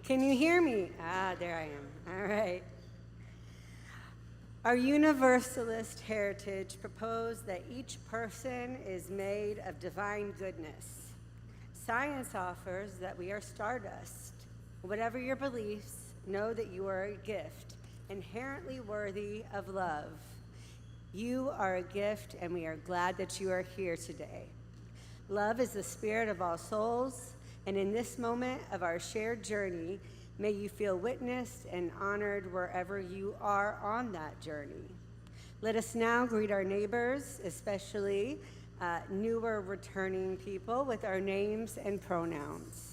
Can you hear me? Ah, there I am. All right. Our Universalist heritage proposed that each person is made of divine goodness. Science offers that we are stardust. Whatever your beliefs, know that you are a gift, inherently worthy of love. You are a gift, and we are glad that you are here today. Love is the spirit of all souls, and in this moment of our shared journey, may you feel witnessed and honored wherever you are on that journey. Let us now greet our neighbors, especially newer returning people, with our names and pronouns.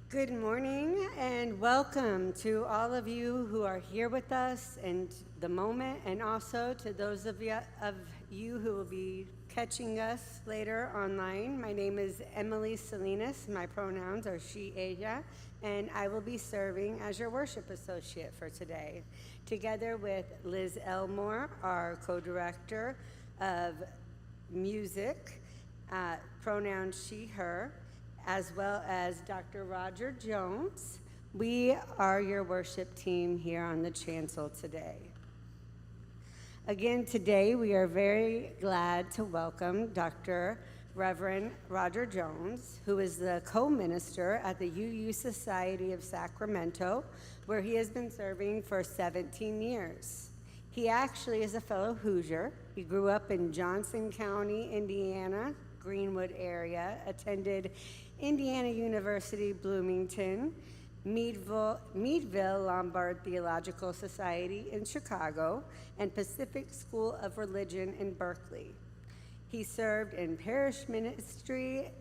Good morning and welcome to all of you who are here with us in the moment, and also to those of you who will be catching us later online. My name is Emily Salinas. My pronouns are she, ella, and I will be serving as your worship associate for today, together with Liz Elmore, our co-director of music, pronouns she, her, as well as Dr. Roger Jones. We are your worship team here on the chancel today. Again, today we are very glad to welcome Dr. Reverend Roger Jones, who is the co-minister at the UU Society of Sacramento, where he has been serving for 17 years. He actually is a fellow Hoosier. He grew up in Johnson County, Indiana, Greenwood area, attended Indiana University, Bloomington, Meadville Lombard Theological Society in Chicago, and Pacific School of Religion in Berkeley. He served in parish ministry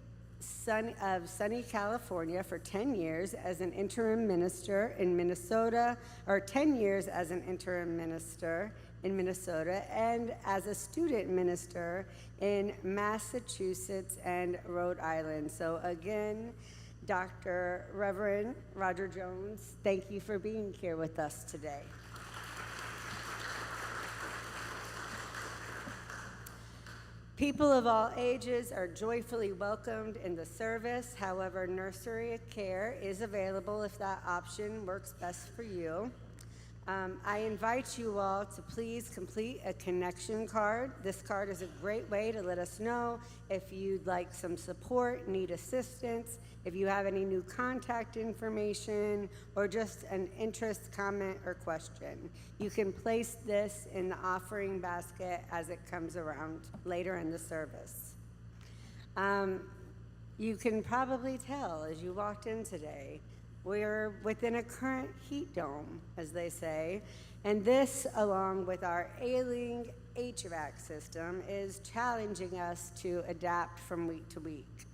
of Sunny, California for 10 years as an interim minister in Minnesota, or 10 years as an interim minister in Minnesota, and as a student minister in Massachusetts and Rhode Island. So again, Dr. Reverend Roger Jones, thank you for being here with us today. People of all ages are joyfully welcomed in the service. However, nursery care is available if that option works best for you. I invite you all to please complete a connection card. This card is a great way to let us know if you'd like some support, need assistance, if you have any new contact information, or just an interest, comment, or question. You can place this in the offering basket as it comes around later in the service. You can probably tell as you walked in today, we're within a current heat dome, as they say, and this, along with our ailing HVAC system, is challenging us to adapt from week to week.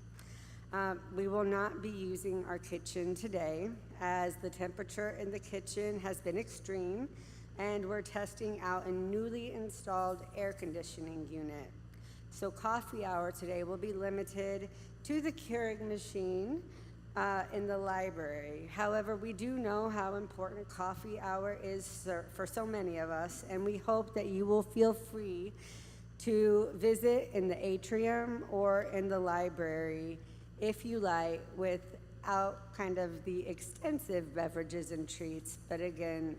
We will not be using our kitchen today, as the temperature in the kitchen has been extreme, and we're testing out a newly installed air conditioning unit. So coffee hour today will be limited to the Keurig machine in the library. However, we do know how important coffee hour is for so many of us, and we hope that you will feel free to visit in the atrium or in the library if you like, without kind of the extensive beverages and treats. But again,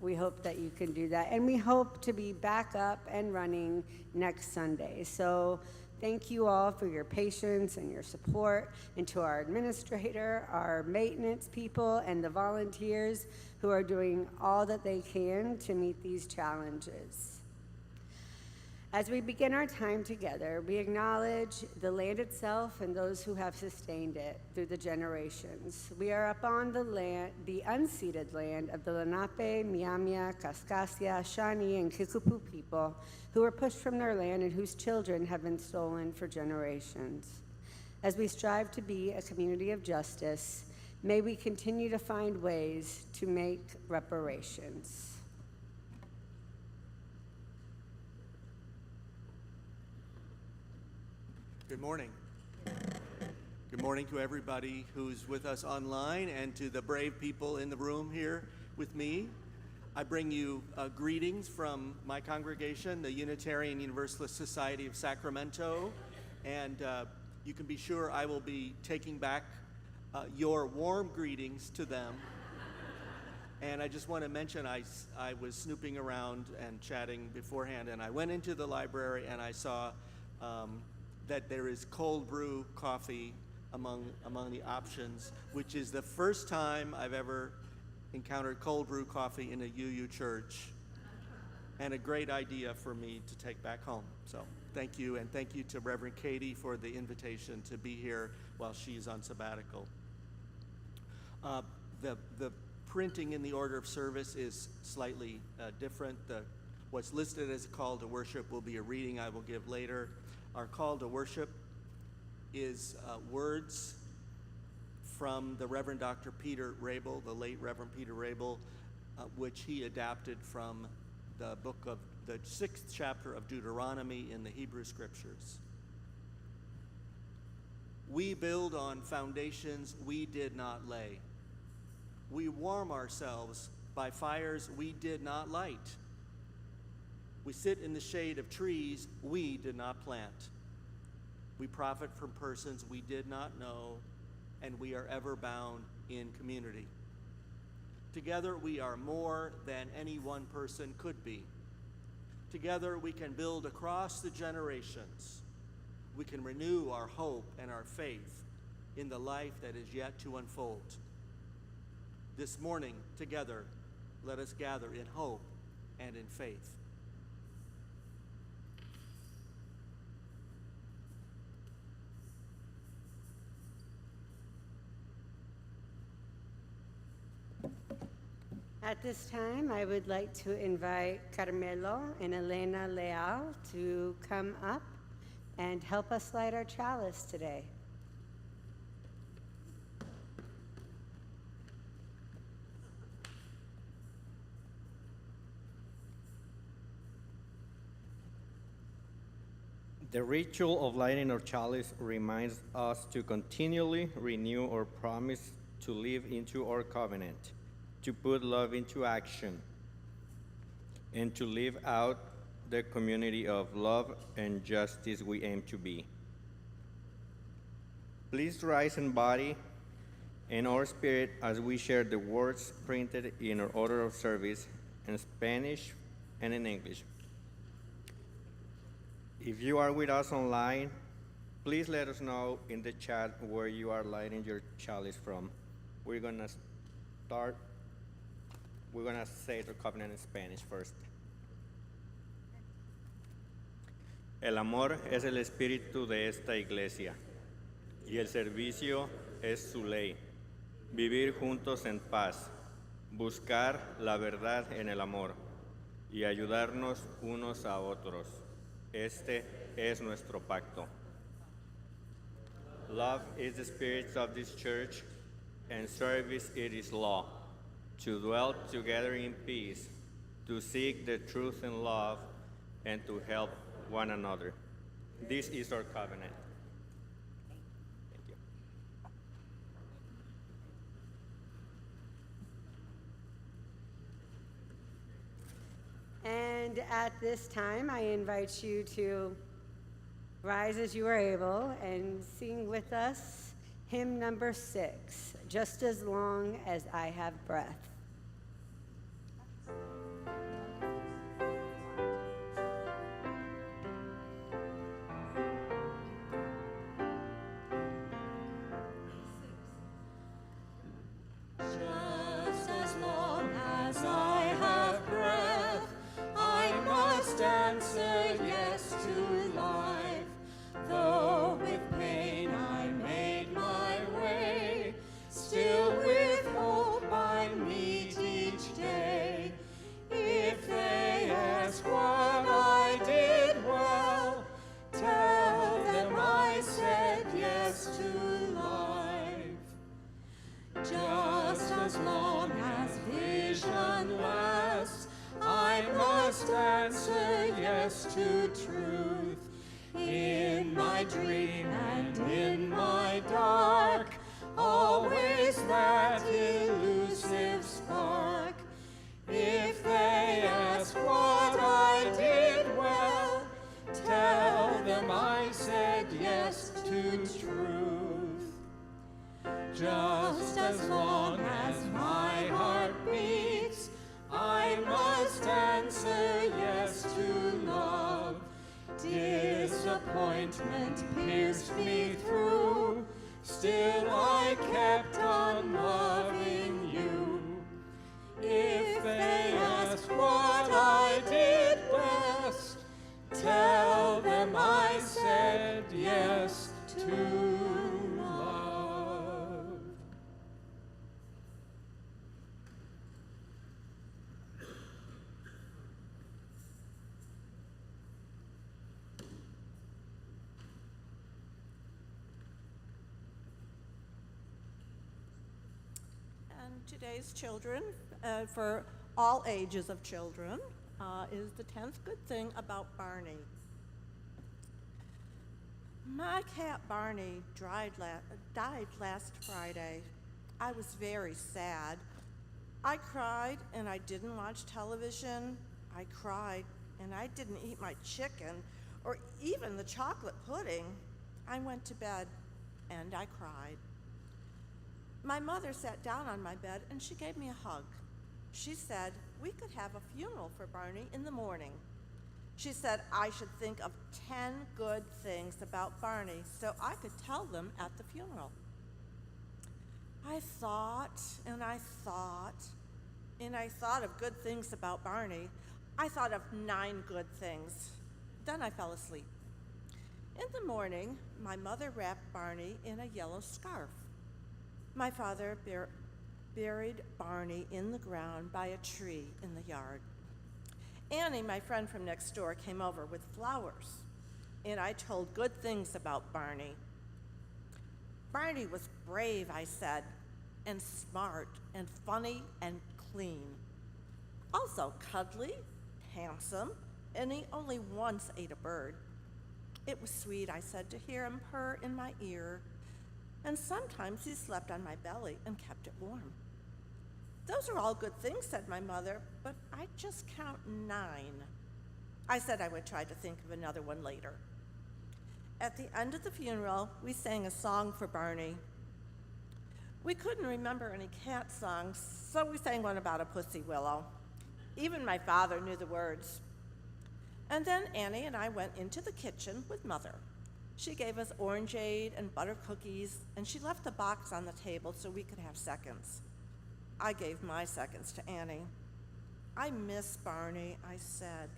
we hope that you can do that. And we hope to be back up and running next Sunday. So thank you all for your patience and your support, and to our administrator, our maintenance people, and the volunteers who are doing all that they can to meet these challenges. As we begin our time together, we acknowledge the land itself and those who have sustained it through the generations. We are upon the land, the unceded land of the Lenape, Miamia, Kaskaskia, Shawnee, and Kikupu people who were pushed from their land and whose children have been stolen for generations. As we strive to be a community of justice, may we continue to find ways to make reparations. Good morning. Good morning to everybody who's with us online and to the brave people in the room here with me. I bring you greetings from my congregation, the Unitarian Universalist Society of Sacramento, and you can be sure I will be taking back your warm greetings to them. And I just want to mention I was snooping around and chatting beforehand, and I went into the library and I saw that there is cold brew coffee among the options, which is the first time I've ever encountered cold brew coffee in a UU church, and a great idea for me to take back home. So thank you, and thank you to Reverend Katie for the invitation to be here while she's on sabbatical. The printing in the order of service is slightly different. What's listed as a call to worship will be a reading I will give later. Our call to worship is words from the Reverend Dr. Peter Rabel, the late Reverend Peter Rabel, which he adapted from the book of the 6th chapter of Deuteronomy in the Hebrew Scriptures. We build on foundations we did not lay. We warm ourselves by fires we did not light. We sit in the shade of trees we did not plant. We profit from persons we did not know, and we are ever bound in community. Together we are more than any one person could be. Together we can build across the generations. We can renew our hope and our faith in the life that is yet to unfold. This morning, together, let us gather in hope and in faith. At this time, I would like to invite Carmelo and Elena Leal to come up and help us light our chalice today. The ritual of lighting our chalice reminds us to continually renew our promise to live into our covenant, to put love into action, and to live out the community of love and justice we aim to be. Please rise in body and our spirit as we share the words printed in our order of service in Spanish and in English. If you are with us online, please let us know in the chat where you are lighting your chalice from. We're gonna say the covenant in Spanish first. El amor es el espíritu de esta iglesia y el servicio es su ley. Vivir juntos en paz, buscar la verdad en el amor y ayudarnos unos a otros. Este es nuestro pacto. Love is the spirit of this church, and service it is law. To dwell together in peace, to seek the truth in love, and to help one another. This is our covenant. Thank you. And at this time, I invite you to rise as you are able and sing with us hymn number 6, Just as Long as I Have Breath. Just as long as I have breath, I must answer yes to life. Though with pain I made my way, still with hope I meet each day. If they ask what I did well, tell them I said yes to life. Just as long as vision lasts, I must answer yes to truth. In my dream and in my dark, always that elusive spark. If they ask what I did well, tell them I said yes to truth. Just as long as my heart beats, I must answer yes to love. Disappointment pierced me through, still I kept on loving you. If they ask what I did best, tell them I said yes to love. today's children, for all ages of children, is the 10th good thing about Barney. My cat Barney died last Friday. I was very sad. I cried and I didn't watch television. I cried and I didn't eat my chicken or even the chocolate pudding. I went to bed and I cried. My mother sat down on my bed and she gave me a hug. She said we could have a funeral for Barney in the morning. She said I should think of 10 good things about Barney so I could tell them at the funeral. I thought and I thought and I thought of good things about Barney. I thought of 9 good things. Then I fell asleep. In the morning, my mother wrapped Barney in a yellow scarf. My father buried Barney in the ground by a tree in the yard. Annie, my friend from next door, came over with flowers, and I told good things about Barney. Barney was brave, I said, and smart and funny and clean. Also cuddly, handsome, and he only once ate a bird. It was sweet, I said, to hear him purr in my ear, and sometimes he slept on my belly and kept it warm. Those are all good things, said my mother, but I just count 9. I said I would try to think of another one later. At the end of the funeral, we sang a song for Barney. We couldn't remember any cat songs, so we sang one about a pussy willow. Even my father knew the words. And then Annie and I went into the kitchen with Mother. She gave us orangeade and butter cookies, and she left the box on the table so we could have seconds. I gave my seconds to Annie. I miss Barney, I said.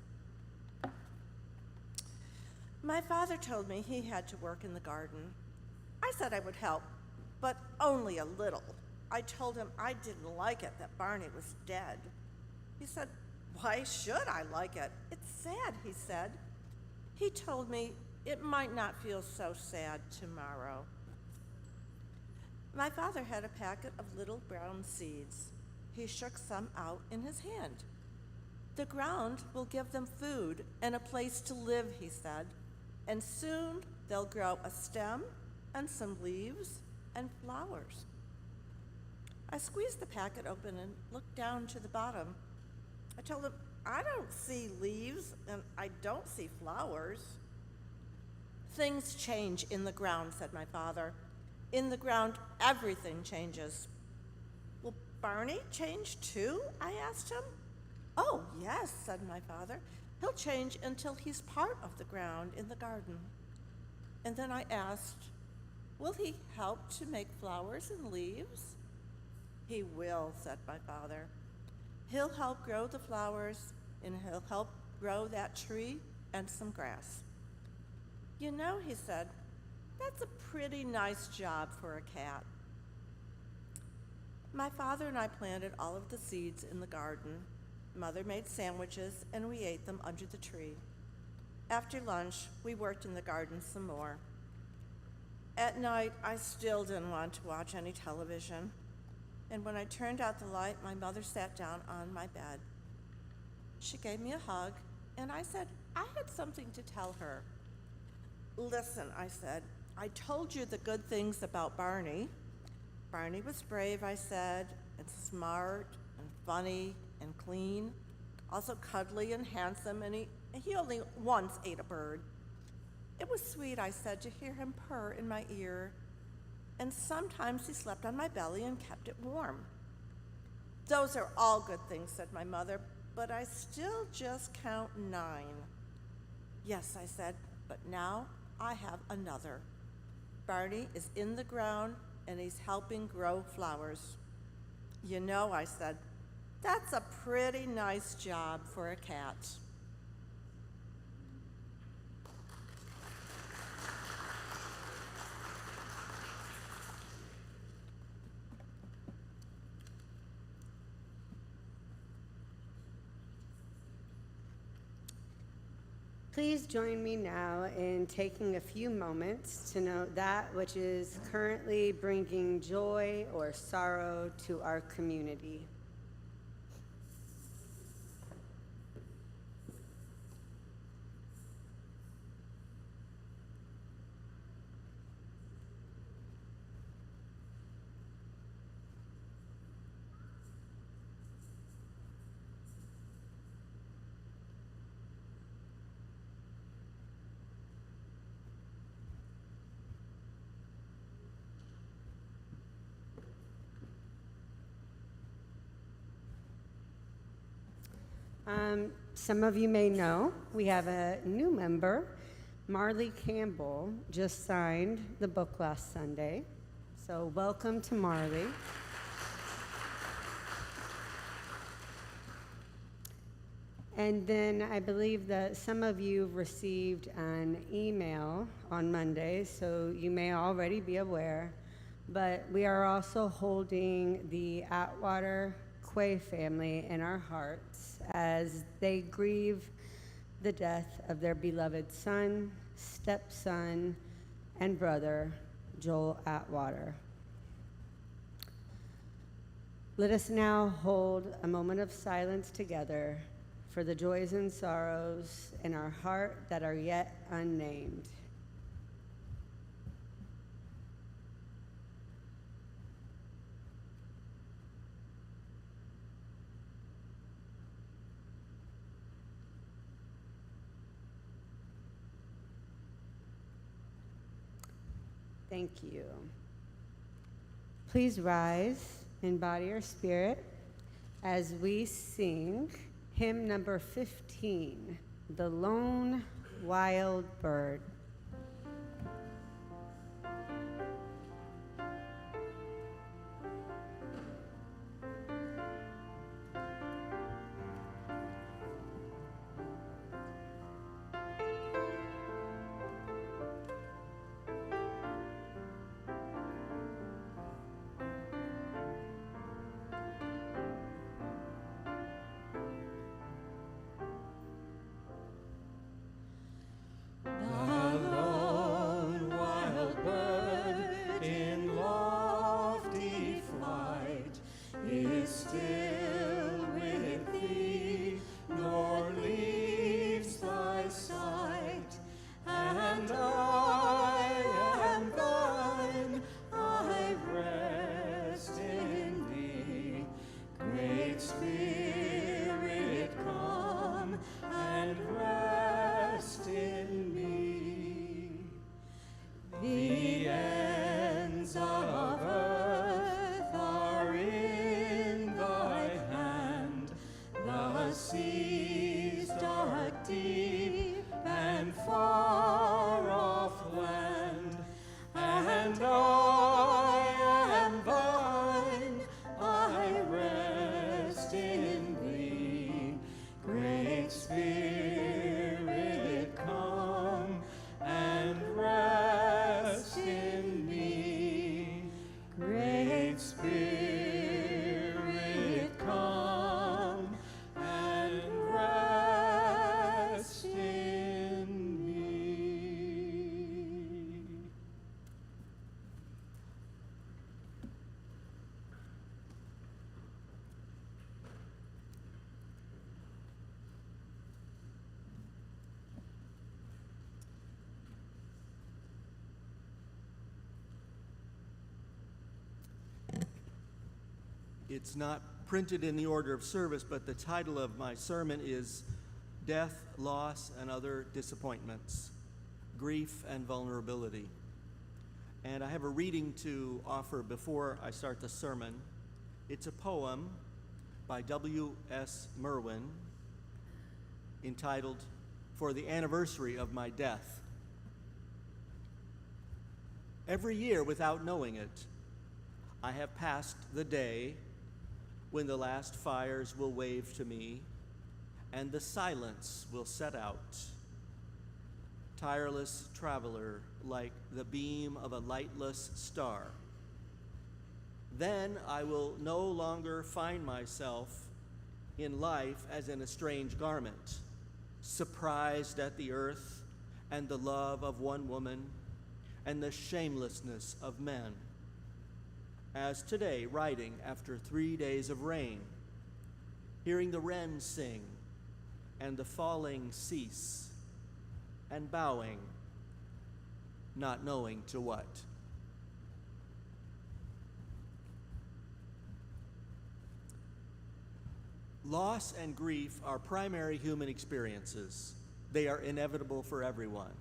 My father told me he had to work in the garden. I said I would help, but only a little. I told him I didn't like it that Barney was dead. He said, why should I like it? It's sad, he said. He told me it might not feel so sad tomorrow. My father had a packet of little brown seeds. He shook some out in his hand. The ground will give them food and a place to live, he said, and soon they'll grow a stem and some leaves and flowers. I squeezed the packet open and looked down to the bottom. I told him, I don't see leaves and I don't see flowers. Things change in the ground, said my father. In the ground, everything changes. Will Barney change too? I asked him. Oh, yes, said my father. He'll change until he's part of the ground in the garden. And then I asked, will he help to make flowers and leaves? He will, said my father. He'll help grow the flowers, and he'll help grow that tree and some grass. You know, he said, that's a pretty nice job for a cat. My father and I planted all of the seeds in the garden. Mother made sandwiches, and we ate them under the tree. After lunch, we worked in the garden some more. At night, I still didn't want to watch any television. And when I turned out the light, my mother sat down on my bed. She gave me a hug, and I said I had something to tell her. Listen, I said, I told you the good things about Barney. Barney was brave, I said, and smart and funny and clean, also cuddly and handsome, and he only once ate a bird. It was sweet, I said, to hear him purr in my ear, and sometimes he slept on my belly and kept it warm. Those are all good things, said my mother, but I still just count 9. Yes, I said, but now I have another. Barney is in the ground and he's helping grow flowers. You know, I said, that's a pretty nice job for a cat. Please join me now in taking a few moments to note that which is currently bringing joy or sorrow to our community. Some of you may know we have a new member. Marley Campbell just signed the book last Sunday. So welcome to Marley. And then I believe that some of you received an email on Monday, so you may already be aware, but we are also holding the Atwater Quay family in our hearts as they grieve the death of their beloved son, stepson, and brother, Joel Atwater. Let us now hold a moment of silence together for the joys and sorrows in our heart that are yet unnamed. Thank you. Please rise in body or spirit as we sing hymn number 15, The Lone Wild Bird. It's not printed in the order of service, but the title of my sermon is Death, Loss, and Other Disappointments, Grief and Vulnerability. And I have a reading to offer before I start the sermon. It's a poem by W.S. Merwin entitled, For the Anniversary of My Death. Every year, without knowing it, I have passed the day when the last fires will wave to me and the silence will set out. Tireless traveler, like the beam of a lightless star. Then I will no longer find myself in life as in a strange garment, surprised at the earth and the love of one woman and the shamelessness of men. As today, riding after 3 days of rain, hearing the wrens sing and the falling cease, and bowing, not knowing to what. Loss and grief are primary human experiences. They are inevitable for everyone.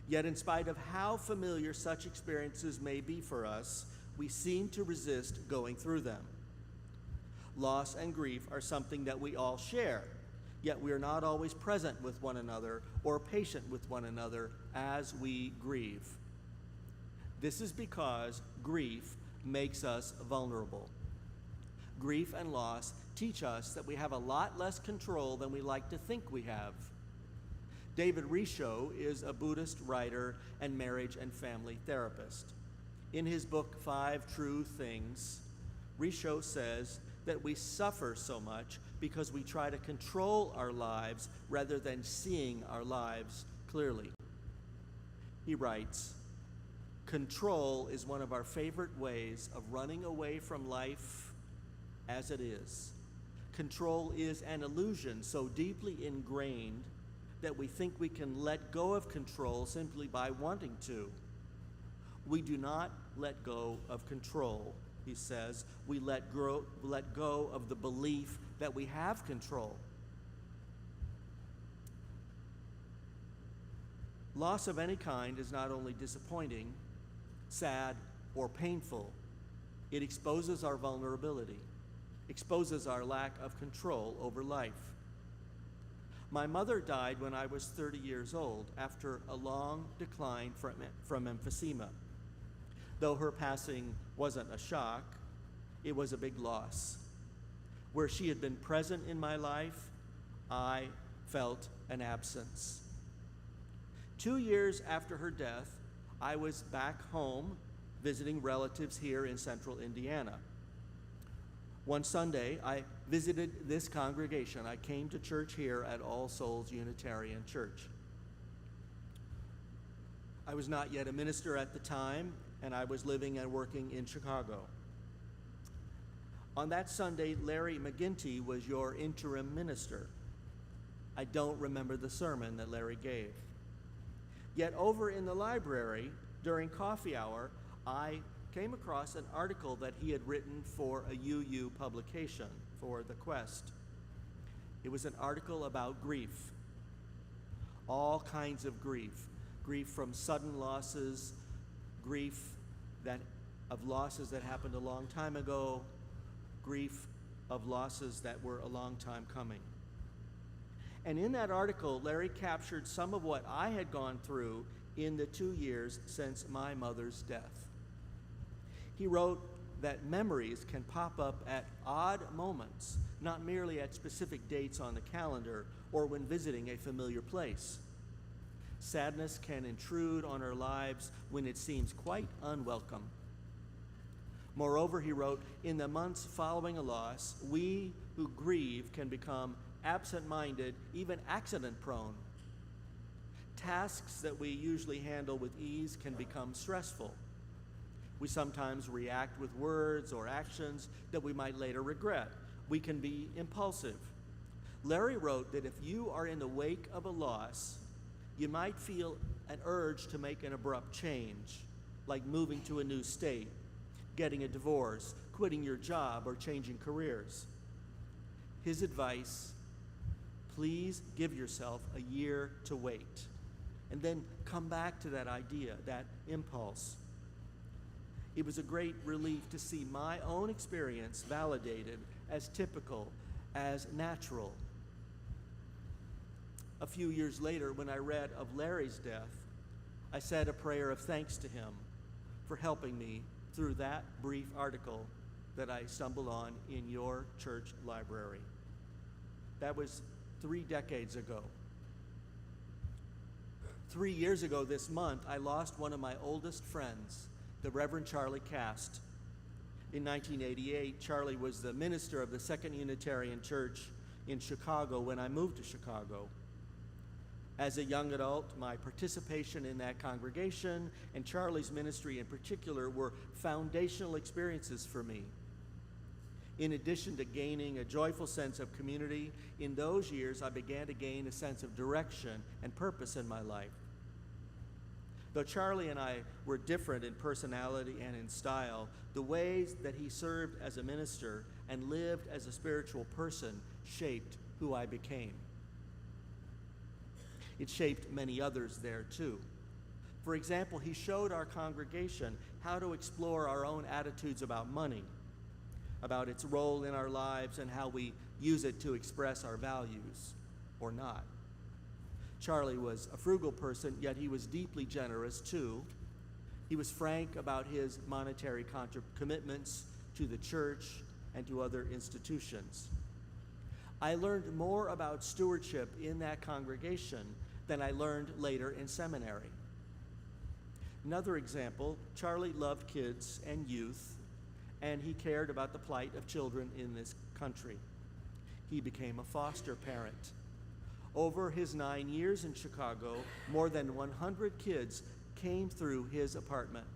Yet in spite of how familiar such experiences may be for us, we seem to resist going through them. Loss and grief are something that we all share, yet we are not always present with one another or patient with one another as we grieve. This is because grief makes us vulnerable. Grief and loss teach us that we have a lot less control than we like to think we have. David Richo is a Buddhist writer and marriage and family therapist. In his book, 5 True Things, Richo says that we suffer so much because we try to control our lives rather than seeing our lives clearly. He writes, "Control is one of our favorite ways of running away from life as it is. Control is an illusion so deeply ingrained that we think we can let go of control simply by wanting to. We do not let go of control," he says. We let go of the belief that we have control. Loss of any kind is not only disappointing, sad, or painful. It exposes our vulnerability, exposes our lack of control over life. My mother died when I was 30 years old after a long decline from emphysema. Though her passing wasn't a shock, it was a big loss. Where she had been present in my life, I felt an absence. 2 years after her death, I was back home visiting relatives here in central Indiana. One Sunday, I visited this congregation. I came to church here at All Souls Unitarian Church. I was not yet a minister at the time, and I was living and working in Chicago. On that Sunday, Larry McGinty was your interim minister. I don't remember the sermon that Larry gave. Yet over in the library, during coffee hour, I came across an article that he had written for a UU publication, for The Quest. It was an article about grief, all kinds of grief. Grief from sudden losses, grief of losses that happened a long time ago, grief of losses that were a long time coming. And in that article, Larry captured some of what I had gone through in the 2 years since my mother's death. He wrote that memories can pop up at odd moments, not merely at specific dates on the calendar or when visiting a familiar place. Sadness can intrude on our lives when it seems quite unwelcome. Moreover, he wrote, in the months following a loss, we who grieve can become absent-minded, even accident-prone. Tasks that we usually handle with ease can become stressful. We sometimes react with words or actions that we might later regret. We can be impulsive. Larry wrote that if you are in the wake of a loss, you might feel an urge to make an abrupt change, like moving to a new state, getting a divorce, quitting your job, or changing careers. His advice, please give yourself a year to wait, and then come back to that idea, that impulse. It was a great relief to see my own experience validated as typical, as natural. A few years later, when I read of Larry's death, I said a prayer of thanks to him for helping me through that brief article that I stumbled on in your church library. That was 3 decades ago. 3 years ago this month, I lost one of my oldest friends, the Reverend Charlie Cast. In 1988, Charlie was the minister of the Second Unitarian Church in Chicago when I moved to Chicago. As a young adult, my participation in that congregation and Charlie's ministry in particular were foundational experiences for me. In addition to gaining a joyful sense of community, in those years I began to gain a sense of direction and purpose in my life. Though Charlie and I were different in personality and in style, the ways that he served as a minister and lived as a spiritual person shaped who I became. It shaped many others there too. For example, he showed our congregation how to explore our own attitudes about money, about its role in our lives, and how we use it to express our values or not. Charlie was a frugal person, yet he was deeply generous too. He was frank about his monetary commitments to the church and to other institutions. I learned more about stewardship in that congregation than I learned later in seminary. Another example, Charlie loved kids and youth, and he cared about the plight of children in this country. He became a foster parent. Over his 9 years in Chicago, more than 100 kids came through his apartment,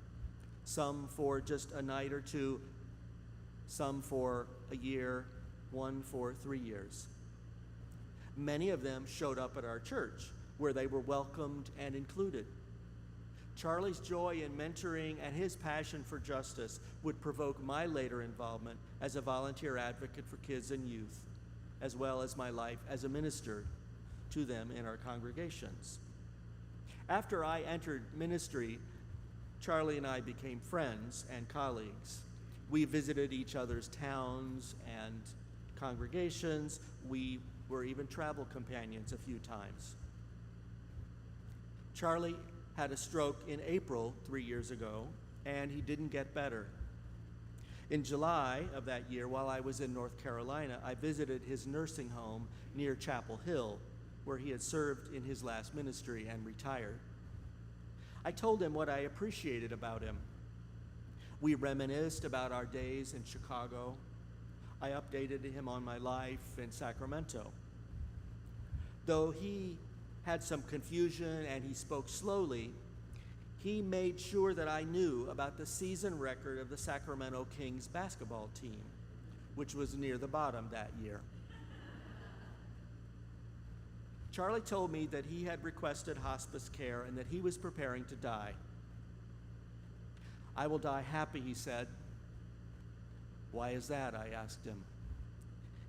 some for just a night or two, some for a year, one for 3 years. Many of them showed up at our church, where they were welcomed and included. Charlie's joy in mentoring and his passion for justice would provoke my later involvement as a volunteer advocate for kids and youth, as well as my life as a minister to them in our congregations. After I entered ministry, Charlie and I became friends and colleagues. We visited each other's towns and congregations. We were even travel companions a few times. Charlie had a stroke in April 3 years ago, and he didn't get better. In July of that year, while I was in North Carolina, I visited his nursing home near Chapel Hill, where he had served in his last ministry and retired. I told him what I appreciated about him. We reminisced about our days in Chicago. I updated him on my life in Sacramento. Though he had some confusion and he spoke slowly, he made sure that I knew about the season record of the Sacramento Kings basketball team, which was near the bottom that year. Charlie told me that he had requested hospice care and that he was preparing to die. "I will die happy," he said. "Why is that?" I asked him.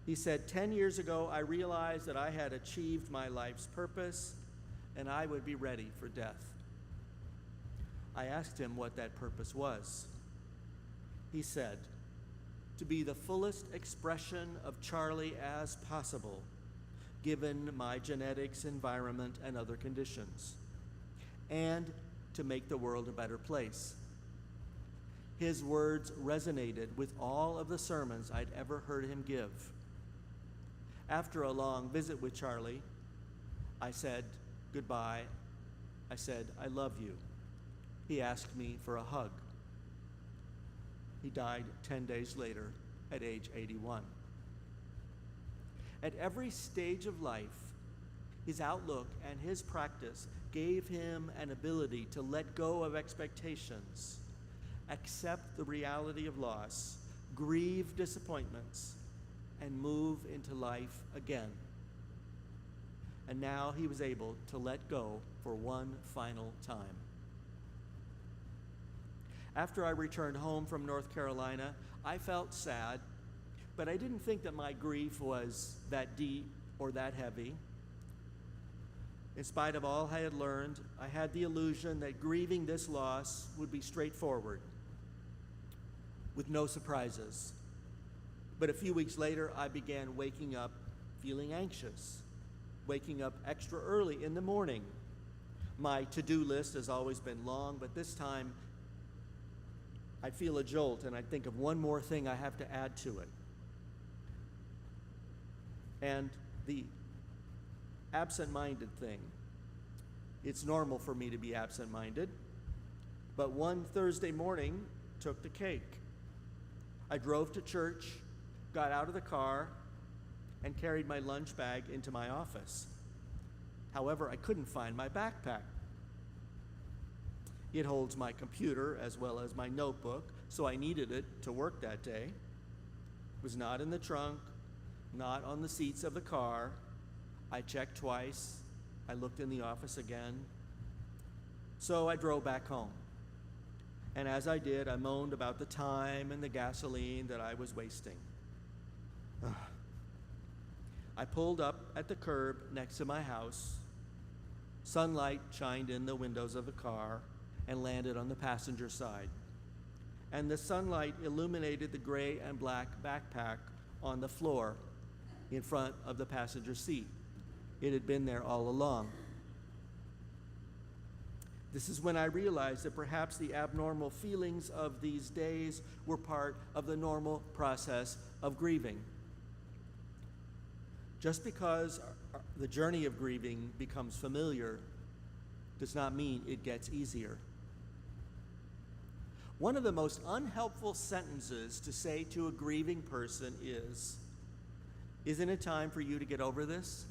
He said, 10 years ago, I realized that I had achieved my life's purpose and I would be ready for death. I asked him what that purpose was. He said, to be the fullest expression of Charlie as possible, given my genetics, environment, and other conditions, and to make the world a better place. His words resonated with all of the sermons I'd ever heard him give. After a long visit with Charlie, I said goodbye. I said, "I love you." He asked me for a hug. He died 10 days later at age 81. At every stage of life, his outlook and his practice gave him an ability to let go of expectations, accept the reality of loss, grieve disappointments, and move into life again. And now he was able to let go for one final time. After I returned home from North Carolina, I felt sad, but I didn't think that my grief was that deep or that heavy. In spite of all I had learned, I had the illusion that grieving this loss would be straightforward, with no surprises. But a few weeks later, I began waking up feeling anxious, waking up extra early in the morning. My to-do list has always been long, but this time I'd feel a jolt and I'd think of one more thing I have to add to it. And the absent-minded thing. It's normal for me to be absent-minded, but one Thursday morning took the cake. I drove to church, got out of the car, and carried my lunch bag into my office. However, I couldn't find my backpack. It holds my computer as well as my notebook, so I needed it to work that day. It was not in the trunk, not on the seats of the car. I checked twice. I looked in the office again. So I drove back home. And as I did, I moaned about the time and the gasoline that I was wasting. Ugh. I pulled up at the curb next to my house. Sunlight shined in the windows of the car and landed on the passenger side. And the sunlight illuminated the gray and black backpack on the floor in front of the passenger seat. It had been there all along. This is when I realized that perhaps the abnormal feelings of these days were part of the normal process of grieving. Just because the journey of grieving becomes familiar does not mean it gets easier. One of the most unhelpful sentences to say to a grieving person is, "Isn't it time for you to get over this?"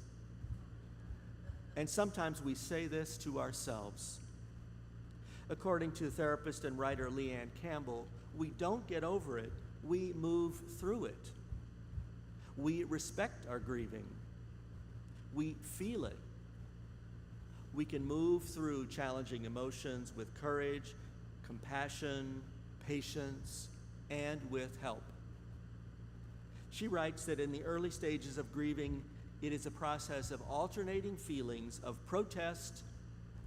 And sometimes we say this to ourselves. According to therapist and writer Leanne Campbell, we don't get over it, we move through it. We respect our grieving. We feel it. We can move through challenging emotions with courage, compassion, patience, and with help. She writes that in the early stages of grieving, it is a process of alternating feelings of protest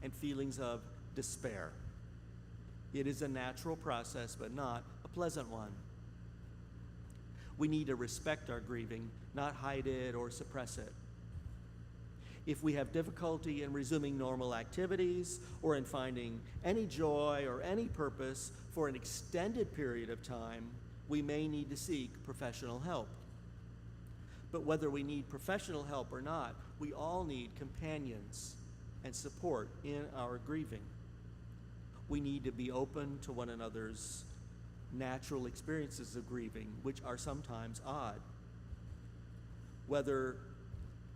and feelings of despair. It is a natural process, but not a pleasant one. We need to respect our grieving, not hide it or suppress it. If we have difficulty in resuming normal activities or in finding any joy or any purpose for an extended period of time, we may need to seek professional help. But whether we need professional help or not, we all need companions and support in our grieving. We need to be open to one another's natural experiences of grieving, which are sometimes odd. Whether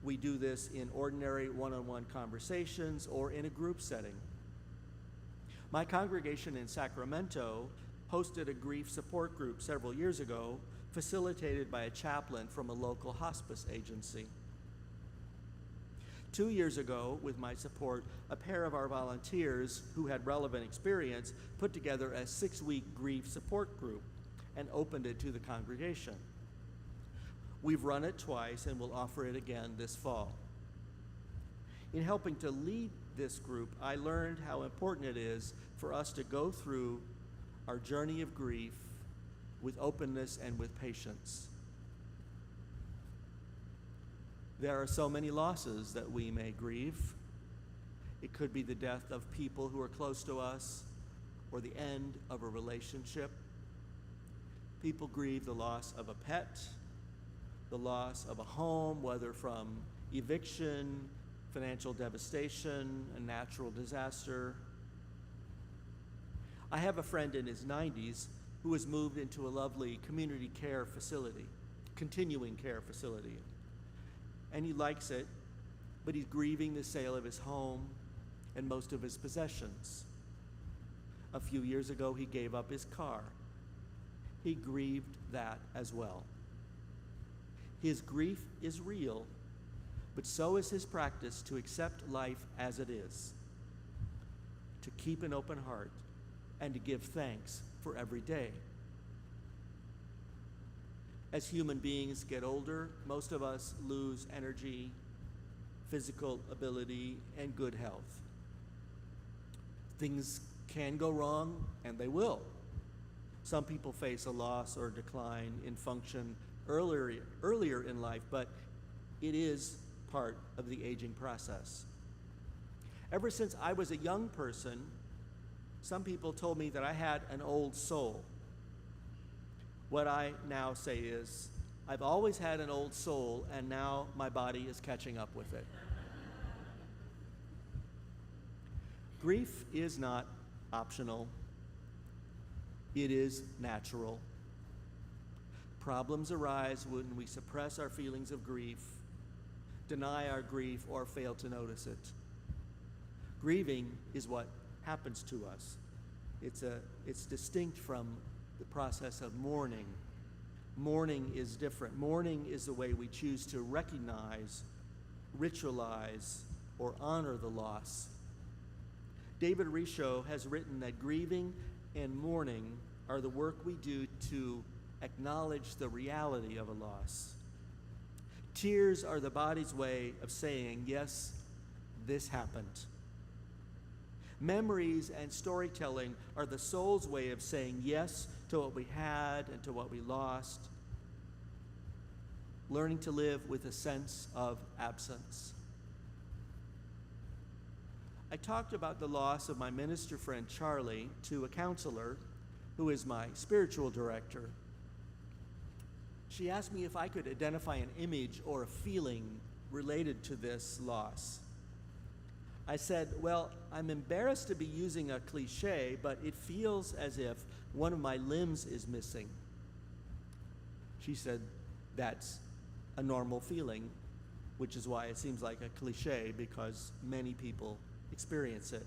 we do this in ordinary one-on-one conversations or in a group setting. My congregation in Sacramento hosted a grief support group several years ago, facilitated by a chaplain from a local hospice agency. 2 years ago, with my support, a pair of our volunteers who had relevant experience put together a 6-week grief support group and opened it to the congregation. We've run it twice and will offer it again this fall. In helping to lead this group, I learned how important it is for us to go through our journey of grief with openness and with patience. There are so many losses that we may grieve. It could be the death of people who are close to us or the end of a relationship. People grieve the loss of a pet, the loss of a home, whether from eviction, financial devastation, a natural disaster. I have a friend in his 90s who has moved into a lovely community care facility, continuing care facility. And he likes it, but he's grieving the sale of his home and most of his possessions. A few years ago, he gave up his car. He grieved that as well. His grief is real, but so is his practice to accept life as it is, to keep an open heart, and to give thanks for every day. As human beings get older, most of us lose energy, physical ability, and good health. Things can go wrong, and they will. Some people face a loss or decline in function earlier in life, but it is part of the aging process. Ever since I was a young person, some people told me that I had an old soul. What I now say is, I've always had an old soul, and now my body is catching up with it. Grief is not optional. It is natural. Problems arise when we suppress our feelings of grief, deny our grief, or fail to notice it. Grieving is what happens to us. It's distinct from the process of mourning. Mourning is different. Mourning is the way we choose to recognize, ritualize, or honor the loss. David Richo has written that grieving and mourning are the work we do to acknowledge the reality of a loss. Tears are the body's way of saying, yes, this happened. Memories and storytelling are the soul's way of saying yes to what we had and to what we lost. Learning to live with a sense of absence. I talked about the loss of my minister friend Charlie to a counselor who is my spiritual director. She asked me if I could identify an image or a feeling related to this loss. I said, well, I'm embarrassed to be using a cliche, but it feels as if one of my limbs is missing. She said, that's a normal feeling, which is why it seems like a cliche, because many people experience it.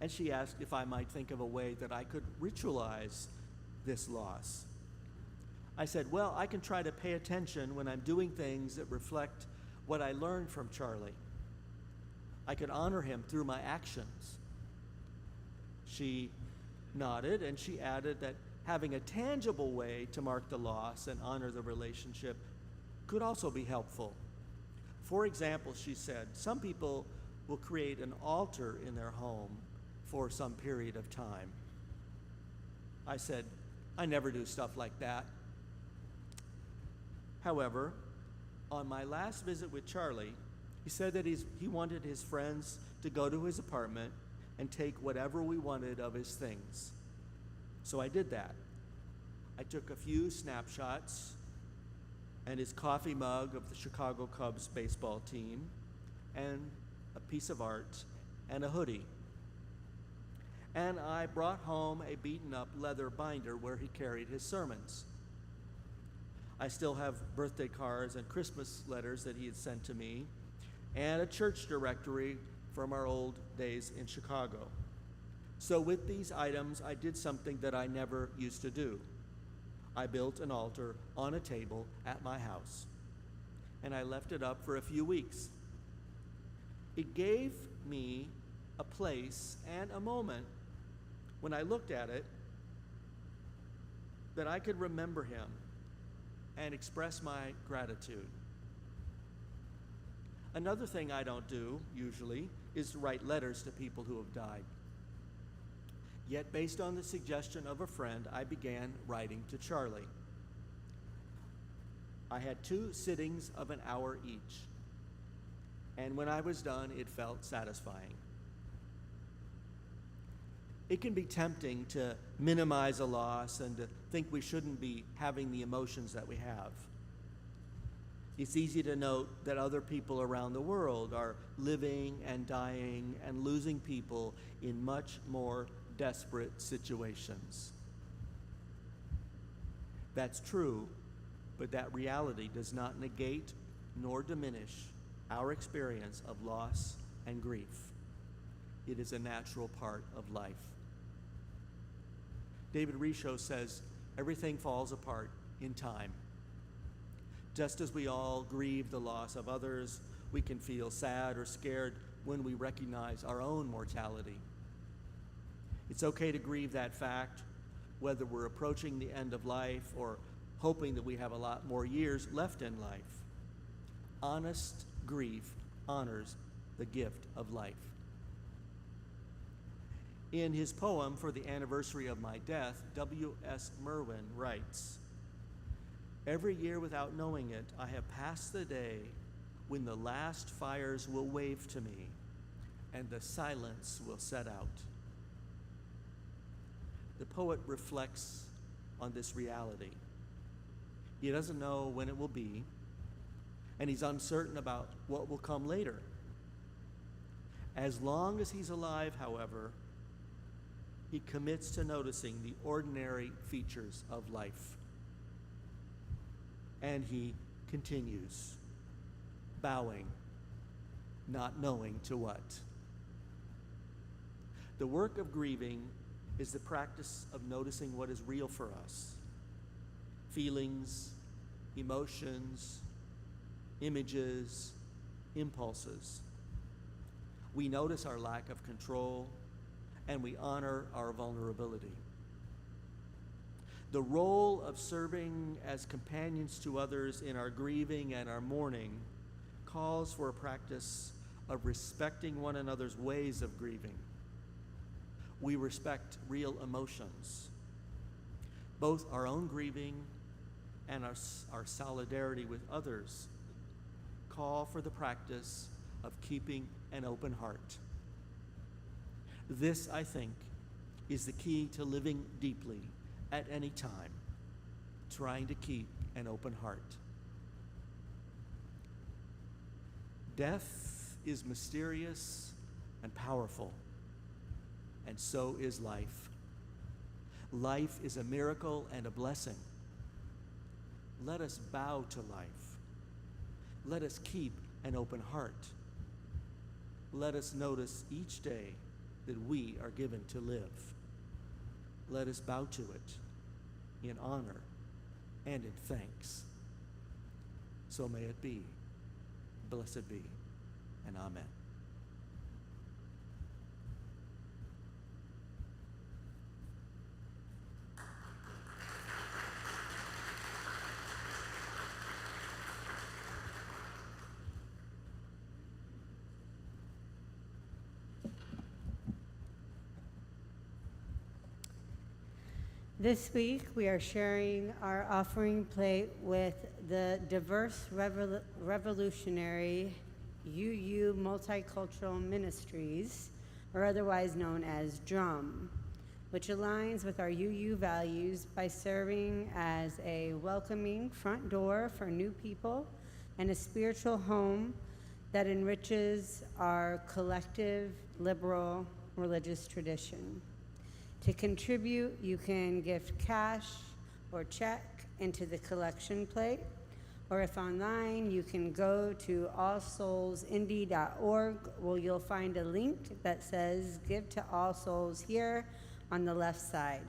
And she asked if I might think of a way that I could ritualize this loss. I said, well, I can try to pay attention when I'm doing things that reflect what I learned from Charlie. I could honor him through my actions. She nodded, and she added that having a tangible way to mark the loss and honor the relationship could also be helpful. For example, she said, some people will create an altar in their home for some period of time. I said, I never do stuff like that. However, on my last visit with Charlie, he said that he wanted his friends to go to his apartment and take whatever we wanted of his things. So I did that. I took a few snapshots and his coffee mug of the Chicago Cubs baseball team and a piece of art and a hoodie. And I brought home a beaten-up leather binder where he carried his sermons. I still have birthday cards and Christmas letters that he had sent to me, and a church directory from our old days in Chicago. So with these items, I did something that I never used to do. I built an altar on a table at my house, and I left it up for a few weeks. It gave me a place and a moment when I looked at it that I could remember him and express my gratitude. Another thing I don't do, usually, is to write letters to people who have died. Yet, based on the suggestion of a friend, I began writing to Charlie. I had 2 sittings of an hour each, and when I was done, it felt satisfying. It can be tempting to minimize a loss and to think we shouldn't be having the emotions that we have. It's easy to note that other people around the world are living and dying and losing people in much more desperate situations. That's true, but that reality does not negate nor diminish our experience of loss and grief. It is a natural part of life. David Richo says, everything falls apart in time. Just as we all grieve the loss of others, we can feel sad or scared when we recognize our own mortality. It's okay to grieve that fact, whether we're approaching the end of life or hoping that we have a lot more years left in life. Honest grief honors the gift of life. In his poem for the anniversary of my death, W.S. Merwin writes, "Every year without knowing it, I have passed the day when the last fires will wave to me and the silence will set out." The poet reflects on this reality. He doesn't know when it will be, and he's uncertain about what will come later. As long as he's alive, however, he commits to noticing the ordinary features of life. And he continues, bowing, not knowing to what. The work of grieving is the practice of noticing what is real for us. Feelings, emotions, images, impulses. We notice our lack of control, and we honor our vulnerability. The role of serving as companions to others in our grieving and our mourning calls for a practice of respecting one another's ways of grieving. We respect real emotions, both our own grieving and our solidarity with others call for the practice of keeping an open heart. This, I think, is the key to living deeply at any time, trying to keep an open heart. Death is mysterious and powerful, and so is life. Life is a miracle and a blessing. Let us bow to life. Let us keep an open heart. Let us notice each day that we are given to live. Let us bow to it in honor and in thanks. So may it be. Blessed be, and amen. This week, we are sharing our offering plate with the diverse revolutionary UU Multicultural Ministries, or otherwise known as DRUM, which aligns with our UU values by serving as a welcoming front door for new people and a spiritual home that enriches our collective liberal religious tradition. To contribute, you can gift cash or check into the collection plate, or if online, you can go to allsoulsindy.org, where you'll find a link that says Give to All Souls here on the left side.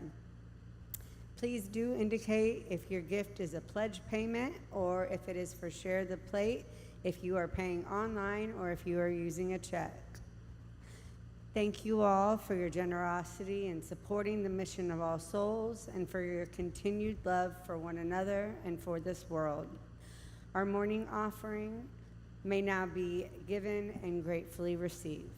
Please do indicate if your gift is a pledge payment or if it is for Share the Plate, if you are paying online or if you are using a check. Thank you all for your generosity in supporting the mission of All Souls and for your continued love for one another and for this world. Our morning offering may now be given and gratefully received.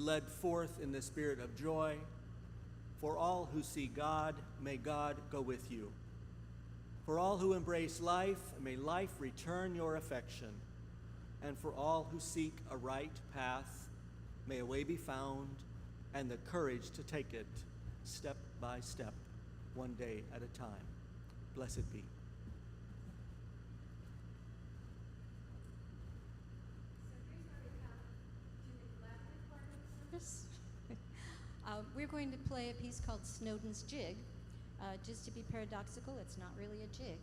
led forth in the spirit of joy. For all who see God, may God go with you. For all who embrace life, may life return your affection. And for all who seek a right path, may a way be found and the courage to take it step by step, one day at a time. Blessed be. We're going to play a piece called Snowden's Jig. Just to be paradoxical, it's not really a jig.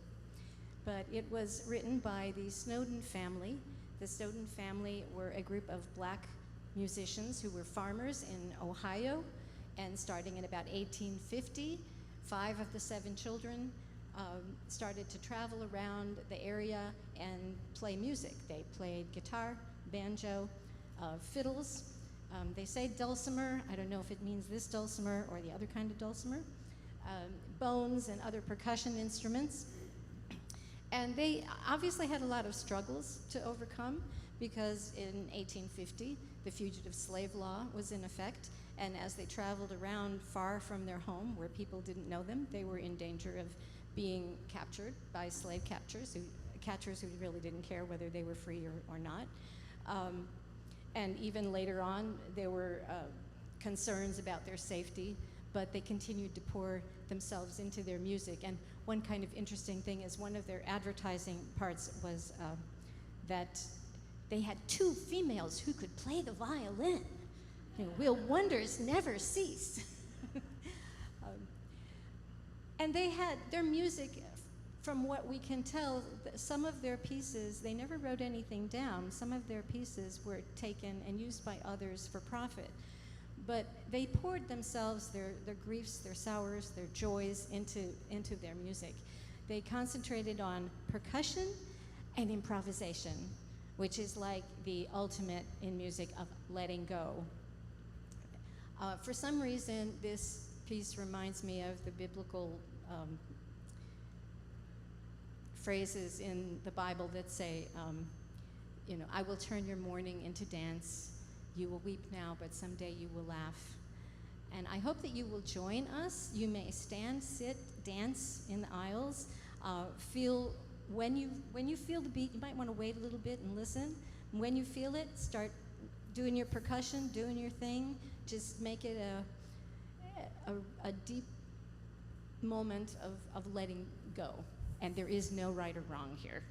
But it was written by the Snowden family. The Snowden family were a group of black musicians who were farmers in Ohio, and starting in about 1850, 5 of the 7 children started to travel around the area and play music. They played guitar, banjo, fiddles. They say dulcimer. I don't know if it means this dulcimer or the other kind of dulcimer. Bones and other percussion instruments. And they obviously had a lot of struggles to overcome, because in 1850, the fugitive slave law was in effect, and as they traveled around far from their home where people didn't know them, they were in danger of being captured by slave catchers who really didn't care whether they were free or not. And even later on, there were concerns about their safety, but they continued to pour themselves into their music. And one kind of interesting thing is one of their advertising parts was that they had 2 females who could play the violin. You know, will wonders never cease. And they had their music, from what we can tell, some of their pieces, they never wrote anything down. Some of their pieces were taken and used by others for profit. But they poured themselves, their griefs, their sorrows, their joys into their music. They concentrated on percussion and improvisation, which is like the ultimate in music of letting go. For some reason, this piece reminds me of the biblical phrases in the Bible that say, I will turn your mourning into dance. You will weep now, but someday you will laugh. And I hope that you will join us. You may stand, sit, dance in the aisles. When you feel the beat, you might want to wait a little bit and listen. When you feel it, start doing your percussion, doing your thing. Just make it a deep moment of letting go. And there is no right or wrong here.